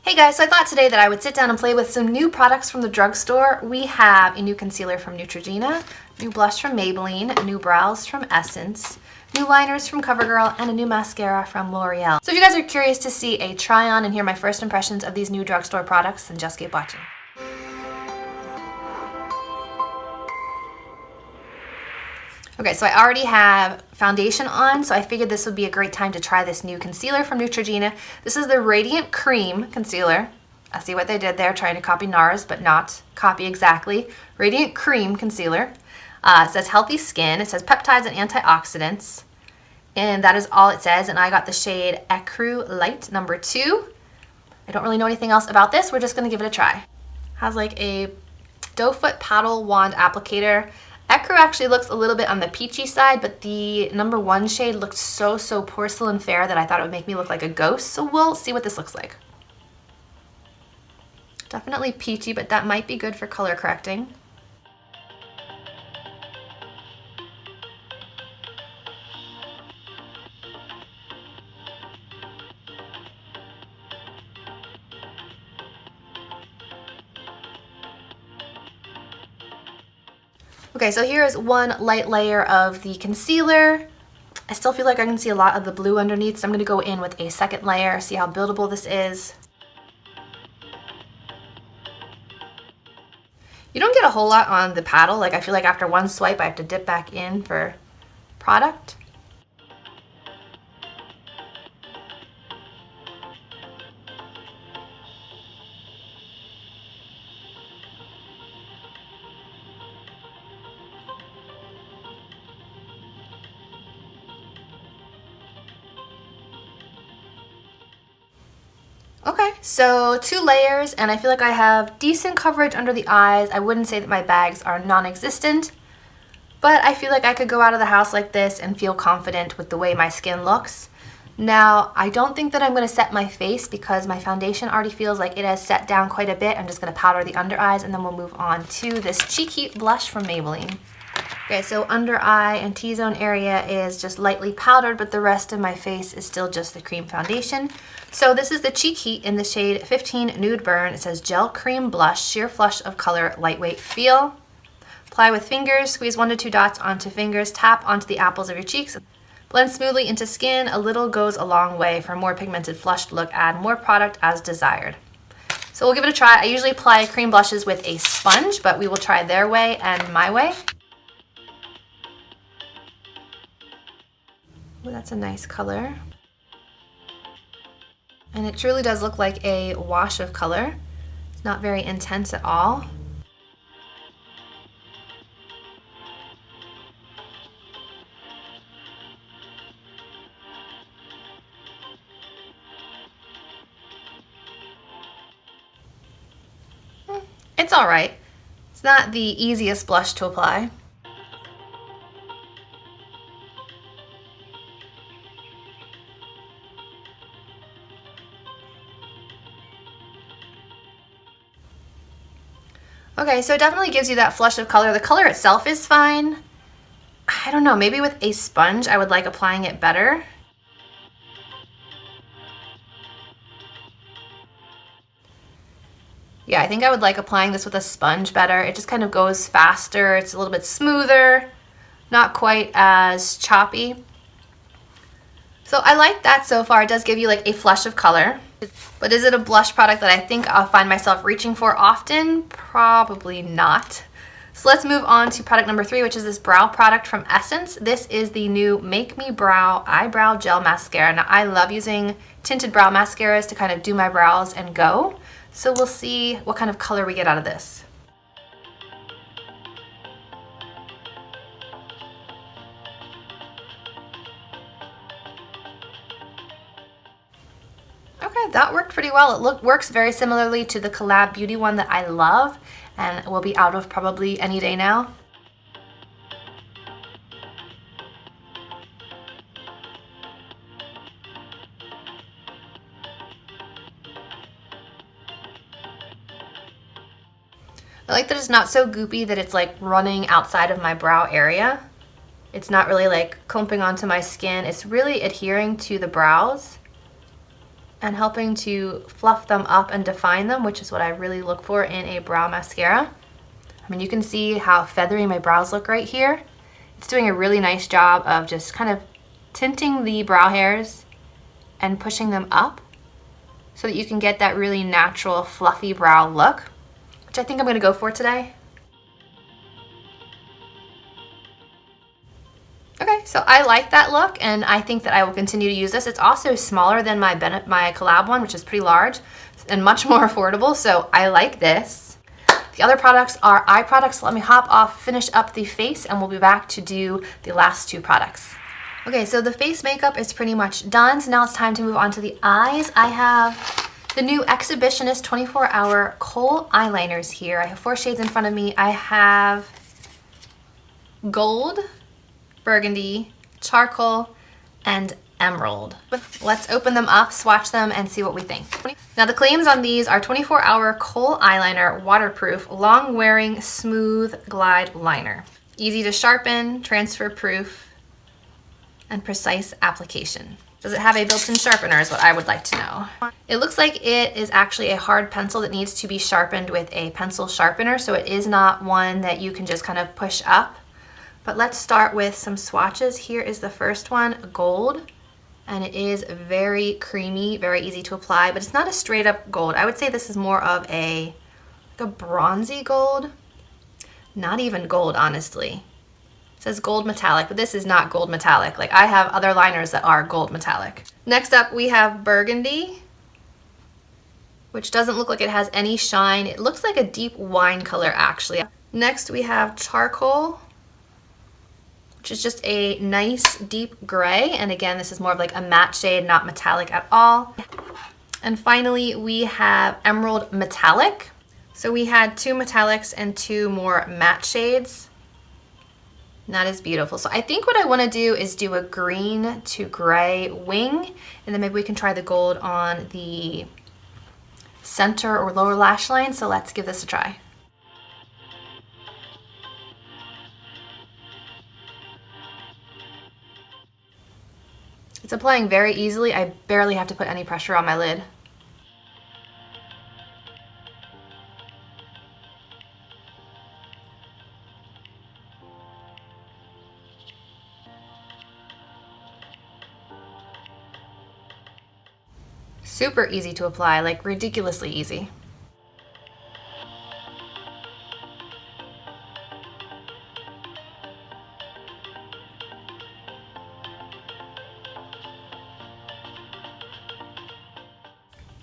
Hey guys, so I thought today that I would sit down and play with some new products from the drugstore. We have a new concealer from Neutrogena, new blush from Maybelline, new brows from Essence, new liners from Covergirl, and a new mascara from L'Oreal. So if you guys are curious to see a try on and hear my first impressions of these new drugstore products, then just keep watching. Okay, so I already have foundation on, so I figured this would be a great time to try this new concealer from Neutrogena. This is the Radiant Cream Concealer. I see what they did there, trying to copy NARS, but not copy exactly. Radiant Cream Concealer. It says healthy skin, it says peptides and antioxidants, and that is all it says, and I got the shade Ecru Light number 2. I don't really know anything else about this, we're just going to give it a try. Has like a doe foot paddle wand applicator. Ecru actually looks a little bit on the peachy side, but the number 1 shade looked so porcelain fair that I thought it would make me look like a ghost, so we'll see what this looks like. Definitely peachy, but that might be good for color correcting. Okay, so here is one light layer of the concealer. I still feel like I can see a lot of the blue underneath, so I'm going to go in with a second layer, see how buildable this is. You don't get a whole lot on the paddle. Like, I feel like after one swipe I have to dip back in for product. Okay, so 2 layers, and I feel like I have decent coverage under the eyes. I wouldn't say that my bags are non-existent, but I feel like I could go out of the house like this and feel confident with the way my skin looks. Now, I don't think that I'm going to set my face because my foundation already feels like it has set down quite a bit. I'm just going to powder the under eyes, and then we'll move on to this cheeky blush from Maybelline. Okay, so under eye and T-zone area is just lightly powdered, but the rest of my face is still just the cream foundation. So this is the Cheek Heat in the shade 15 Nude Burn. It says Gel Cream Blush, Sheer Flush of Color, Lightweight Feel. Apply with fingers, squeeze 1 to 2 dots onto fingers, tap onto the apples of your cheeks. Blend smoothly into skin, a little goes a long way. For a more pigmented flushed look, add more product as desired. So we'll give it a try. I usually apply cream blushes with a sponge, but we will try their way and my way. Well, that's a nice color. And it truly does look like a wash of color. It's not very intense at all. It's all right. It's not the easiest blush to apply. Okay, so it definitely gives you that flush of color. The color itself is fine. I don't know, maybe with a sponge I would like applying it better. Yeah, I think I would like applying this with a sponge better. It just kind of goes faster. It's a little bit smoother, not quite as choppy. So I like that so far. It does give you like a flush of color. But is it a blush product that I think I'll find myself reaching for often? Probably not. So let's move on to product number 3, which is this brow product from Essence. This is the new Make Me Brow Eyebrow Gel Mascara. Now, I love using tinted brow mascaras to kind of do my brows and go. So we'll see what kind of color we get out of this. Okay, that worked pretty well. It works very similarly to the Collab Beauty one that I love and will be out of probably any day now. I like that it's not so goopy that it's like running outside of my brow area. It's not really like clumping onto my skin. It's really adhering to the brows. and helping to fluff them up and define them, which is what I really look for in a brow mascara. I mean, you can see how feathery my brows look right here. It's doing a really nice job of just kind of tinting the brow hairs and pushing them up so that you can get that really natural fluffy brow look, which I think I'm gonna go for today. Okay, so I like that look and I think that I will continue to use this. It's also smaller than my collab one, which is pretty large and much more affordable, so I like this. The other products are eye products. Let me hop off, finish up the face, and we'll be back to do the last two products. Okay, so the face makeup is pretty much done, so now it's time to move on to the eyes. I have the new Exhibitionist 24-hour kohl eyeliners here. I have 4 shades in front of me. I have gold, burgundy, charcoal, and emerald. Let's open them up, swatch them, and see what we think. Now the claims on these are 24-hour kohl eyeliner, waterproof, long-wearing, smooth glide liner. Easy to sharpen, transfer-proof, and precise application. Does it have a built-in sharpener is what I would like to know. It looks like it is actually a hard pencil that needs to be sharpened with a pencil sharpener, so it is not one that you can just kind of push up. But let's start with some swatches. Here is the first one, gold, and it is very creamy, very easy to apply, but it's not a straight up gold. I would say this is more of like a bronzy gold. Not even gold, honestly. It says gold metallic, but this is not gold metallic. Like, I have other liners that are gold metallic. Next up, we have burgundy, which doesn't look like it has any shine. It looks like a deep wine color, actually. Next, we have charcoal, which is just a nice deep gray. And again, this is more of like a matte shade, not metallic at all. And finally, we have emerald metallic. So we had 2 metallics and 2 more matte shades. And that is beautiful. So I think what I want to do is do a green to gray wing, and then maybe we can try the gold on the center or lower lash line. So let's give this a try. It's applying very easily. I barely have to put any pressure on my lid. Super easy to apply, like ridiculously easy.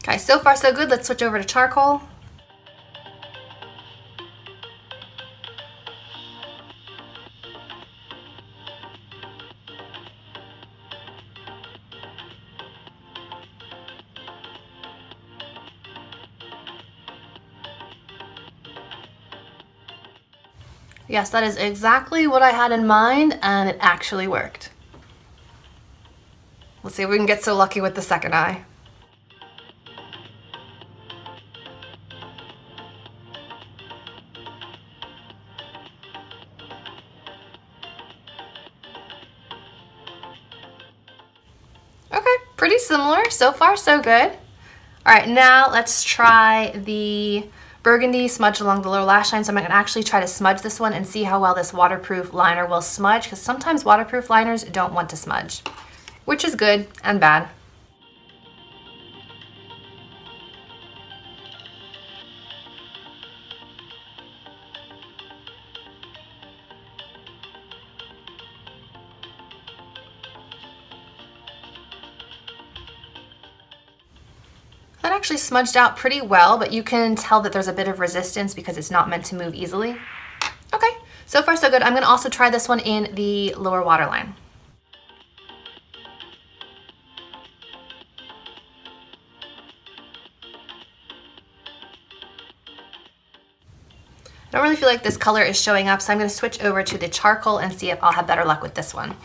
Okay, so far so good. Let's switch over to charcoal. Yes, that is exactly what I had in mind, and it actually worked. Let's see if we can get so lucky with the second eye. Okay, pretty similar. So far, so good. All right, now let's try the burgundy smudge along the lower lash line. So I'm going to actually try to smudge this one and see how well this waterproof liner will smudge, because sometimes waterproof liners don't want to smudge, which is good and bad. That actually smudged out pretty well, but you can tell that there's a bit of resistance because it's not meant to move easily. Okay, so far so good. I'm gonna also try this one in the lower waterline. I don't really feel like this color is showing up, so I'm gonna switch over to the charcoal and see if I'll have better luck with this one.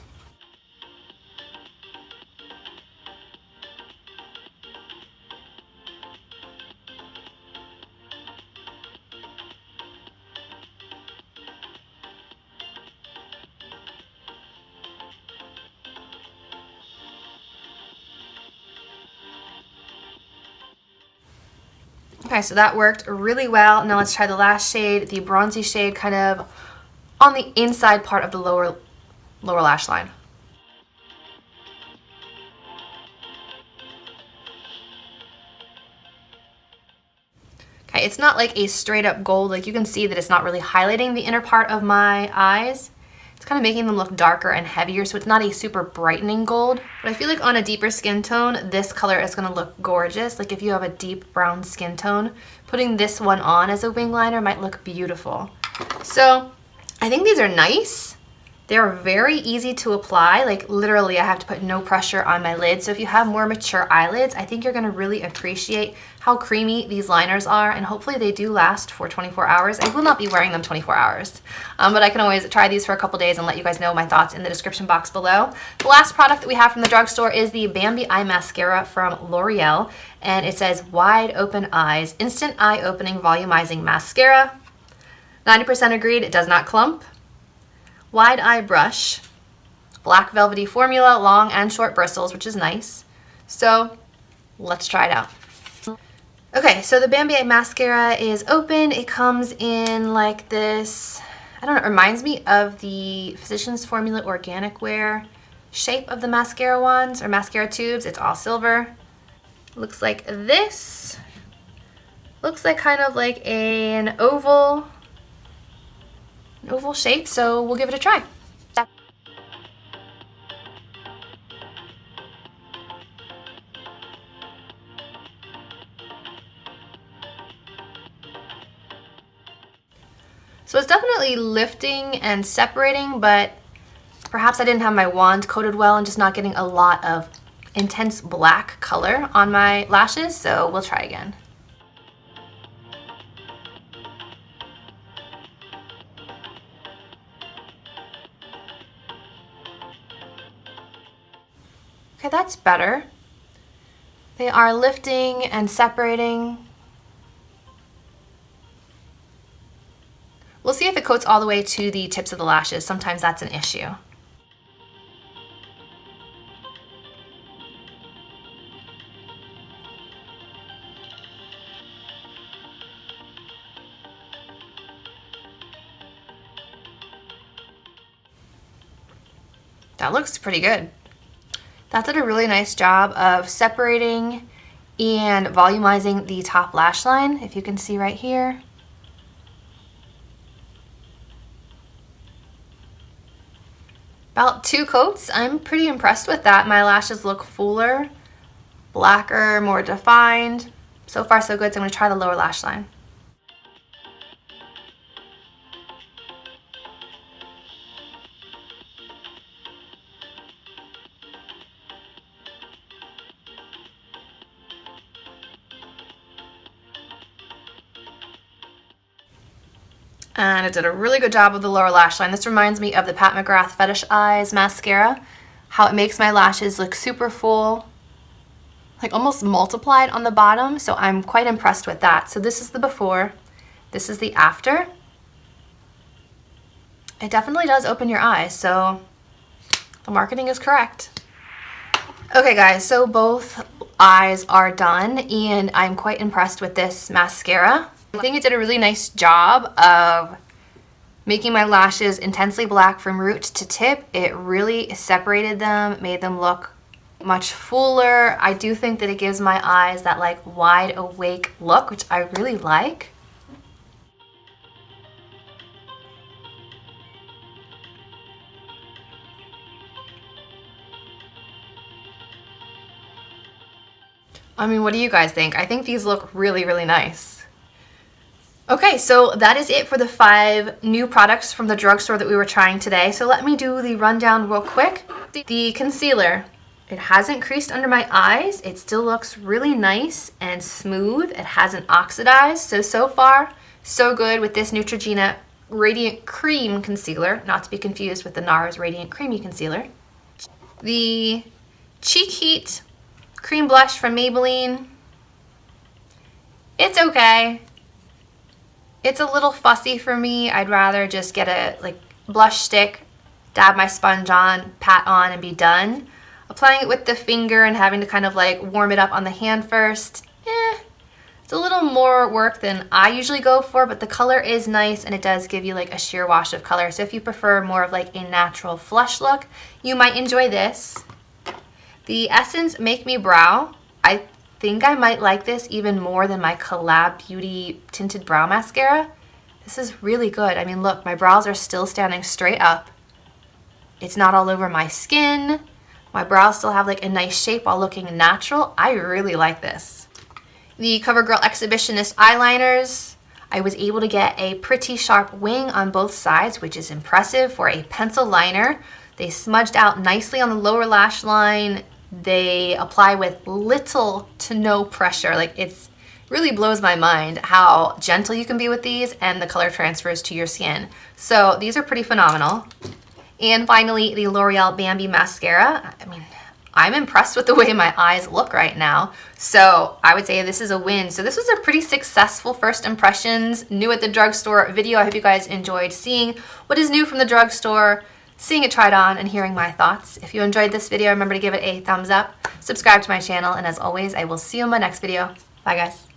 Okay, so that worked really well. Now let's try the last shade, the bronzy shade, kind of on the inside part of the lower lash line. Okay, it's not like a straight up gold. Like you can see that it's not really highlighting the inner part of my eyes. It's kind of making them look darker and heavier, so it's not a super brightening gold. But I feel like on a deeper skin tone, this color is going to look gorgeous. Like if you have a deep brown skin tone, putting this one on as a wing liner might look beautiful. So I think these are nice. They're very easy to apply. Like literally I have to put no pressure on my lid. So if you have more mature eyelids, I think you're going to really appreciate how creamy these liners are, and hopefully they do last for 24 hours. I will not be wearing them 24 hours, but I can always try these for a couple days and let you guys know my thoughts in the description box below. The last product that we have from the drugstore is the Bambi Eye Mascara from L'Oreal, and it says Wide Open Eyes Instant Eye Opening Volumizing Mascara. 90% agreed, it does not clump. Wide eye brush, black velvety formula, long and short bristles, which is nice. So let's try it out. Okay, so the Bambi Eye Mascara is open. It comes in like this, I don't know, it reminds me of the Physicians Formula Organic Wear shape of the mascara wands or mascara tubes. It's all silver. Looks like this. Looks like kind of like an oval shape, so we'll give it a try. So it's definitely lifting and separating, but perhaps I didn't have my wand coated well and just not getting a lot of intense black color on my lashes, so we'll try again. Okay, that's better. They are lifting and separating. We'll see if it coats all the way to the tips of the lashes. Sometimes that's an issue. That looks pretty good. That did a really nice job of separating and volumizing the top lash line, if you can see right here. About 2 coats. I'm pretty impressed with that. My lashes look fuller, blacker, more defined. So far so good, so I'm going to try the lower lash line. And it did a really good job with the lower lash line. This reminds me of the Pat McGrath Fetish Eyes mascara, how it makes my lashes look super full, like almost multiplied on the bottom. So I'm quite impressed with that. So this is the before, this is the after. It definitely does open your eyes, so the marketing is correct. Okay guys, so both eyes are done and I'm quite impressed with this mascara. I think it did a really nice job of making my lashes intensely black from root to tip. It really separated them, made them look much fuller. I do think that it gives my eyes that like wide awake look, which I really like. I mean, what do you guys think? I think these look really, really nice. Okay, so that is it for the 5 new products from the drugstore that we were trying today. So let me do the rundown real quick. The concealer, it hasn't creased under my eyes. It still looks really nice and smooth. It hasn't oxidized. So far, so good with this Neutrogena Radiant Cream Concealer, not to be confused with the NARS Radiant Creamy Concealer. The Cheek Heat Cream Blush from Maybelline, it's okay. It's a little fussy for me. I'd rather just get a blush stick, dab my sponge on, pat on, and be done. Applying it with the finger and having to kind of like warm it up on the hand first, it's It's a little more work than I usually go for, but the color is nice and it does give you like a sheer wash of color. So if you prefer more of like a natural flush look, you might enjoy this. The Essence Make Me Brow, I think I might like this even more than my Collab Beauty Tinted Brow Mascara. This is really good. I mean, look, my brows are still standing straight up. It's not all over my skin. My brows still have like a nice shape while looking natural. I really like this. The Covergirl Exhibitionist eyeliners. I was able to get a pretty sharp wing on both sides, which is impressive for a pencil liner. They smudged out nicely on the lower lash line. They apply with little to no pressure. Like, it's really blows my mind how gentle you can be with these and the color transfers to your skin. So these are pretty phenomenal. And finally, the L'Oreal Bambi Mascara. I mean, I'm impressed with the way my eyes look right now. So I would say this is a win. So this was a pretty successful first impressions, new at the drugstore video. I hope you guys enjoyed seeing what is new from the drugstore, seeing it tried on, and hearing my thoughts. If you enjoyed this video, remember to give it a thumbs up, subscribe to my channel, and as always, I will see you in my next video. Bye guys.